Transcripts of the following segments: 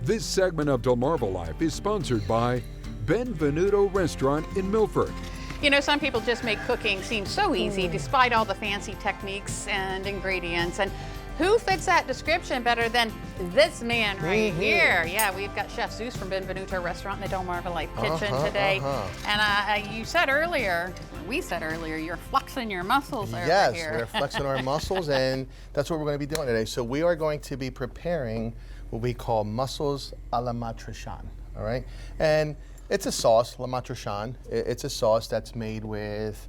This segment of DelmarvaLife is sponsored by Benvenuto Restaurant in Milford. You know, some people just make cooking seem so easy despite all the fancy techniques and ingredients. And who fits that description better than this man right here? Yeah, we've got Chef Zeus from Benvenuto Restaurant in the DelmarvaLife kitchen today. And you said earlier, we said earlier, you're flexing your muscles over here. Yes, we're flexing our muscles, and that's what we're going to be doing today. So we are going to be preparing what we call mussels a la matrician, all right? And it's a sauce, la matrician. It's a sauce that's made with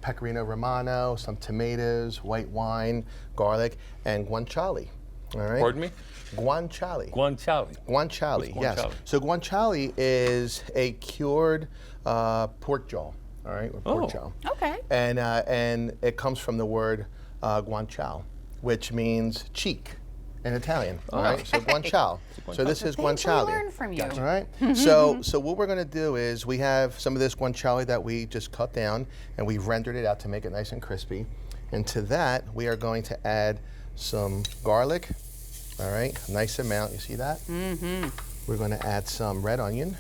pecorino romano, some tomatoes, white wine, garlic, and guanciale. All right. Pardon me? Guanciale. Guanciale. Guanciale. Yes. Guanciale? So guanciale is a cured pork jaw. All right, or pork jaw. Okay. And it comes from the word guanciale, which means cheek in Italian. All right. So guanciale. So this is guanciale. We learn from you. All right. So what we're going to do is we have some of this guanciale that we just cut down and we've rendered it out to make it nice and crispy. And to that we are going to add some garlic. All right, nice amount. You see that? We're going to add some red onion.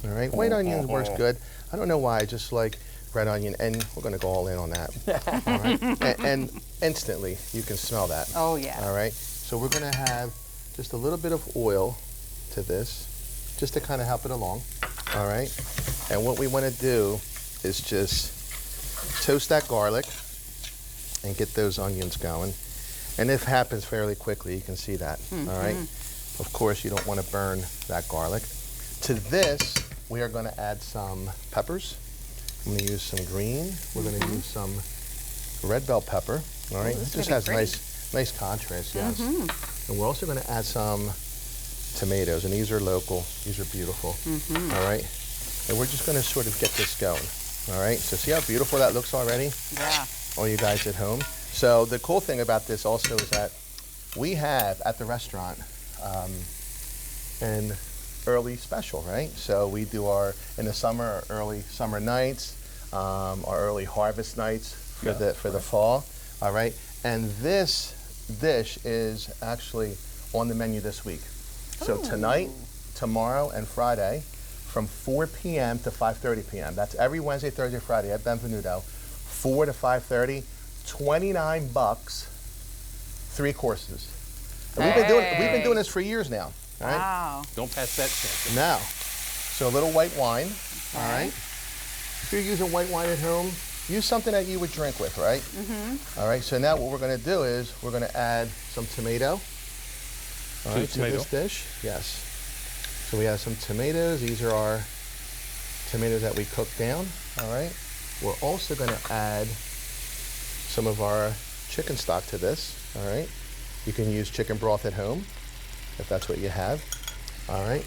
All right, white onion works good. I don't know why, I just like red onion, and we're going to go all in on that. All right, and instantly you can smell that. Oh yeah. All right. So we're going to have just a little bit of oil to this, just to kind of help it along, all right? And what we want to do is just toast that garlic and get those onions going. And it happens fairly quickly, you can see that, all right? Of course, you don't want to burn that garlic. To this, we are going to add some peppers. I'm going to use some green. We're going to use some red bell pepper, all right? It just has nice contrast, yes. And we're also going to add some tomatoes, and these are local. These are beautiful, all right? And we're just going to sort of get this going, all right? So see how beautiful that looks already? Yeah. All you guys at home. So the cool thing about this also is that we have at the restaurant an early special, right? So we do in the summer, our early summer nights, our early harvest nights for the fall, all right? And this dish is actually on the menu this week. So tonight, tomorrow, and Friday, from 4 p.m. to 5:30 p.m. That's every Wednesday, Thursday, Friday at Benvenuto, 4 to 5:30, $29, 3 courses. And we've been doing this for years now. All right? Wow. Don't pass that chance. Now, so a little white wine, all right? If you're using white wine at home, use something that you would drink with, right? All right, so now what we're going to do is we're going to add some tomato, all right, to this dish. Yes. So we have some tomatoes. These are our tomatoes that we cooked down, all right? We're also going to add some of our chicken stock to this, all right? You can use chicken broth at home if that's what you have, all right?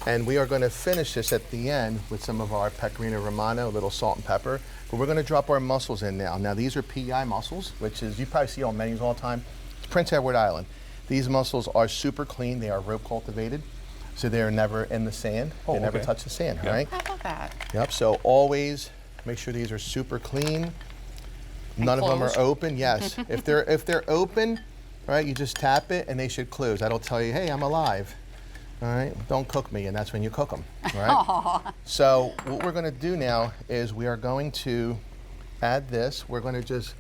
And we are going to finish this at the end with some of our pecorino romano, a little salt and pepper. But we're going to drop our mussels in now. Now these are PEI mussels, which is, you probably see on menus all the time. It's Prince Edward Island. These mussels are super clean. They are rope cultivated, so they are never in the sand. They never touch the sand, right? I love that. Yep, so always make sure these are super clean. None of them are open, yes. If they're open, right, you just tap it and they should close. That'll tell you, hey, I'm alive. All right, don't cook me, and that's when you cook them, all right? So what we're gonna do now is we are going to add this. We're gonna just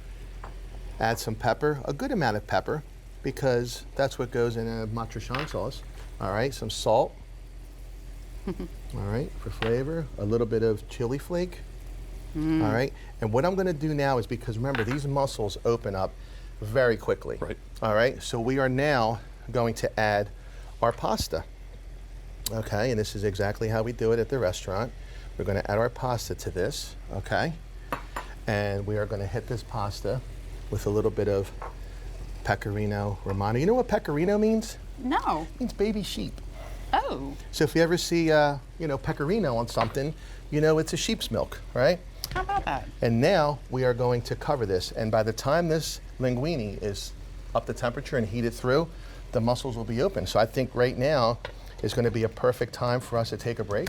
add some pepper, a good amount of pepper, because that's what goes in a matrician sauce. All right, some salt, all right, for flavor, a little bit of chili flake, all right? And what I'm gonna do now is, because remember, these mussels open up very quickly. Right. All right, so we are now going to add our pasta. Okay, and this is exactly how we do it at the restaurant. We're going to add our pasta to this, okay? And we are going to hit this pasta with a little bit of pecorino romano. You know what pecorino means? No. It means baby sheep. Oh. So if you ever see, pecorino on something, you know it's a sheep's milk, right? How about that? And now we are going to cover this. And by the time this linguine is up to temperature and heated through, the mussels will be open. So I think right now is going to be a perfect time for us to take a break,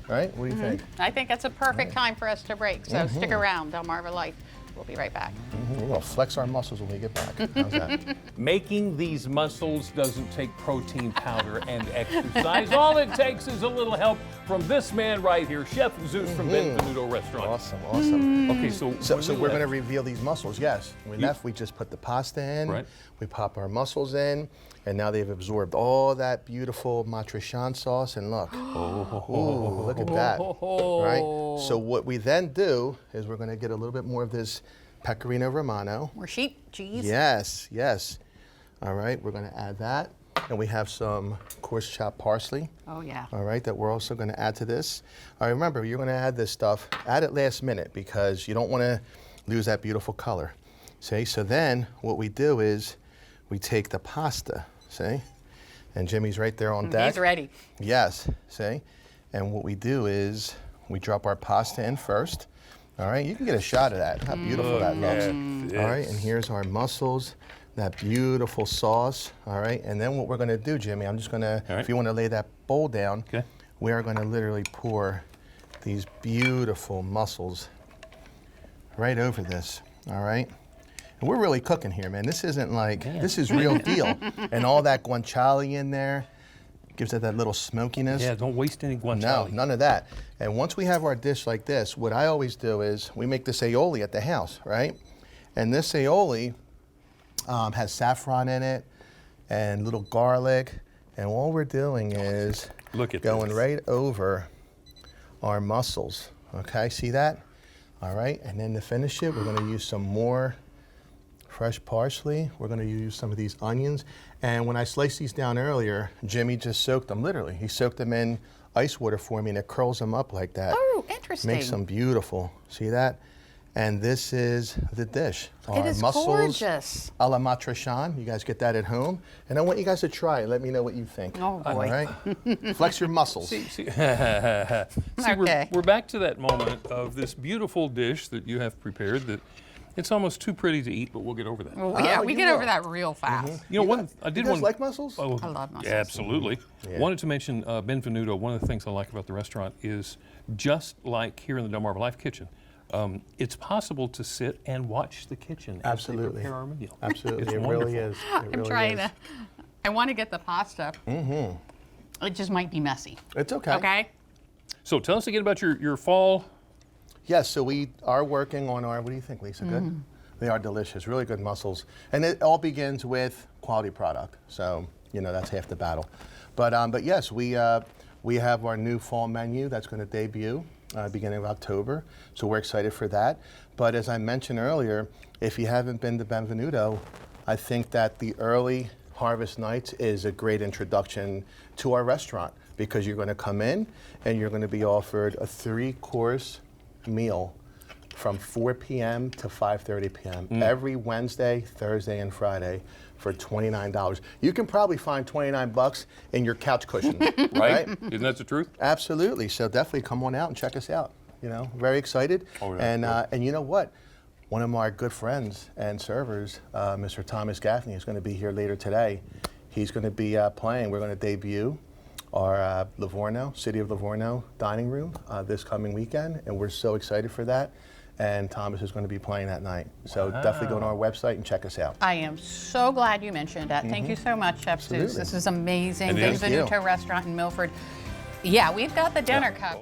right? What do you think? I think that's a perfect time for us to break. So stick around, DelmarvaLife We'll be right back. We're gonna flex our muscles when we get back. How's that? Making these mussels doesn't take protein powder and exercise. All it takes is a little help from this man right here, Chef Zeus from Benvenuto Restaurant. Awesome, awesome. Okay, so We're going to reveal these mussels, yes. When we left, we just put the pasta in, Right. we pop our mussels in, and now they've absorbed all that beautiful matrician sauce, and look. Ooh, look at that, right? So what we then do is we're going to get a little bit more of this pecorino romano. More sheep cheese. Yes, yes. All right, we're going to add that. And we have some coarse chopped parsley. Oh, yeah. All right, that we're also going to add to this. All right, remember, you're going to add this stuff, add it last minute because you don't want to lose that beautiful color. See, so then what we do is we take the pasta, see? And Jimmy's right there on deck. He's ready. Yes, see? And what we do is we drop our pasta in first. All right, you can get a shot of that. How beautiful that looks. All right, and here's our mussels. That beautiful sauce, all right? And then what we're gonna do, Jimmy, I'm just gonna, if you wanna lay that bowl down, we are gonna literally pour these beautiful mussels right over this, all right? And we're really cooking here, man. This isn't like, this is real deal. And all that guanciale in there gives it that little smokiness. Yeah, don't waste any guanciale. No, none of that. And once we have our dish like this, what I always do is we make this aioli at the house, right? And this aioli, has saffron in it and little garlic, and all we're doing is going right over our mussels. Okay, see that? All right, and then to finish it, we're going to use some more fresh parsley. We're going to use some of these onions, and when I sliced these down earlier, Jimmy just soaked them. Literally, he soaked them in ice water for me, and it curls them up like that. Oh, interesting. Makes them beautiful. See that? And this is the dish. It is gorgeous. A la matrician. You guys get that at home. And I want you guys to try it. Let me know what you think. Oh, boy. All right? Flex your muscles. We're back to that moment of this beautiful dish that you have prepared that it's almost too pretty to eat, but we'll get over that. Oh, yeah, we get over that real fast. You know, I did you guys like mussels? Oh, I love mussels. Yeah, absolutely. Yeah. Wanted to mention Benvenuto. One of the things I like about the restaurant is just like here in the DelmarvaLife kitchen, it's possible to sit and watch the kitchen as they prepare our meal. Absolutely, It's it wonderful. really is. I'm trying to, I want to get the pasta. It just might be messy. It's okay. Okay? So tell us again about your fall. Yes, so we are working on our, what do you think, Lisa? Good? They are delicious, really good mussels. And it all begins with quality product. So, you know, that's half the battle. But yes, we have our new fall menu that's going to debut beginning of October. So we're excited for that. But as I mentioned earlier, if you haven't been to Benvenuto, I think that the early harvest nights is a great introduction to our restaurant because you're going to come in and you're going to be offered a 3-course meal from 4 p.m. to 5:30 p.m. every Wednesday, Thursday, and Friday for $29. You can probably find $29 in your couch cushion, right? Isn't that the truth? Absolutely. So definitely come on out and check us out. You know, very excited. Oh, yeah. And you know what? One of my good friends and servers, Mr. Thomas Gaffney, is going to be here later today. He's going to be playing. We're going to debut our Livorno, City of Livorno dining room this coming weekend, and we're so excited for that. And Thomas is going to be playing that night. So definitely go to our website and check us out. I am so glad you mentioned that. Thank you so much, Chef Zeus. This is amazing. It is. Benvenuto Restaurant in Milford. Yeah, we've got the dinner cup.